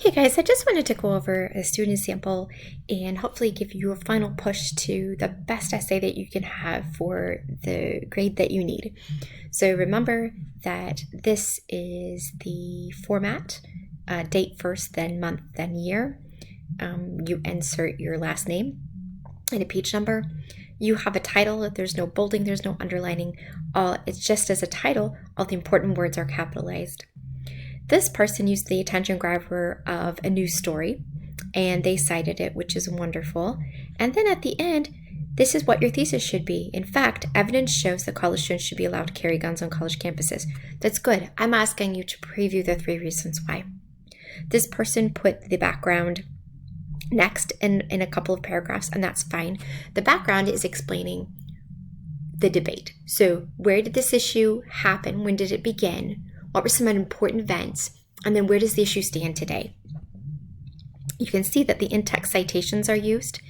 Hey guys, I just wanted to go over a student sample and hopefully give you a final push to the best essay that you can have for the grade that you need. So remember that this is the format, date first, then month, then year. You insert your last name and a page number. You have a title. There's no bolding, there's no underlining. It's just as a title, all the important words are capitalized. This person used the attention grabber of a news story, and they cited it, which is wonderful. And then at the end, this is what your thesis should be. In fact, evidence shows that college students should be allowed to carry guns on college campuses. That's good. I'm asking you to preview the 3 reasons why. This person put the background next in a couple of paragraphs, and that's fine. The background is explaining the debate. So where did this issue happen? When did it begin? What were some important events? And then where does the issue stand today? You can see that the in-text citations are used.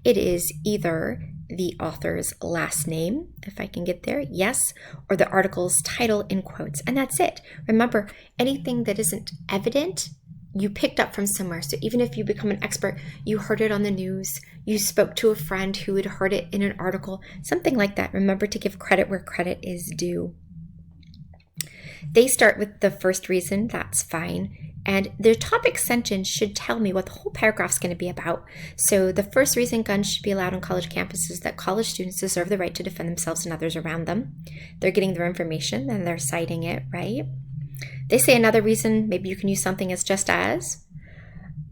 It is either the author's last name, if I can get there, yes, or the article's title in quotes, and that's it. Remember, anything that isn't evident, you picked up from somewhere. So even if you become an expert, you heard it on the news, you spoke to a friend who had heard it in an article, something like that. Remember to give credit where credit is due. They start with the first reason, that's fine. And their topic sentence should tell me what the whole paragraph is going to be about. So the first reason guns should be allowed on college campuses is that college students deserve the right to defend themselves and others around them. They're getting their information and they're citing it, right? They say another reason, maybe you can use something as just as,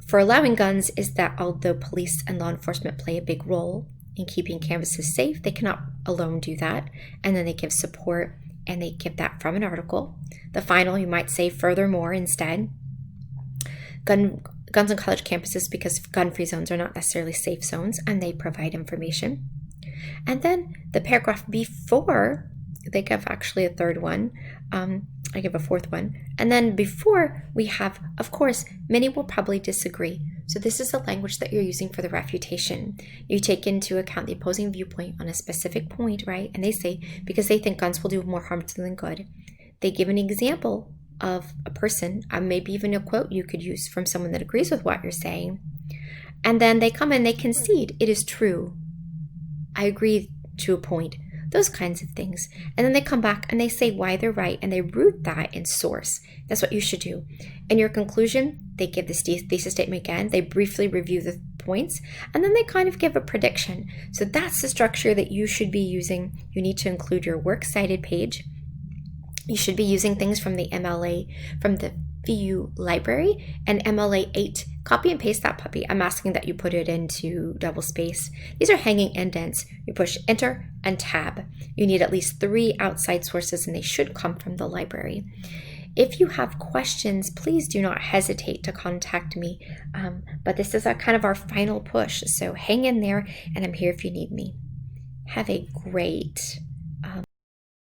for allowing guns is that although police and law enforcement play a big role in keeping campuses safe, they cannot alone do that. And then they give support. And they give that from an article. The final, you might say furthermore instead. Guns on college campuses because gun-free zones are not necessarily safe zones, and they provide information. And then the paragraph before, they give actually a third one. I give a fourth one. And then before we have, of course, many will probably disagree. So this is the language that you're using for the refutation. You take into account the opposing viewpoint on a specific point, right? And they say, because they think guns will do more harm to them than good. They give an example of a person, maybe even a quote you could use from someone that agrees with what you're saying. And then they come and they concede, it is true. I agree to a point. Those kinds of things. And then they come back and they say why they're right, and they root that in source. That's what you should do. In your conclusion, they give this thesis statement again. They briefly review the points, and then they kind of give a prediction. So that's the structure that you should be using. You need to include your works cited page. You should be using things from the MLA, from the VU library, and MLA 8. Copy and paste that puppy. I'm asking that you put it into double space. These are hanging indents. You push enter and tab. You need at least 3 outside sources, and they should come from the library. If you have questions, please do not hesitate to contact me. But this is kind of our final push. So hang in there, and I'm here if you need me. Have a great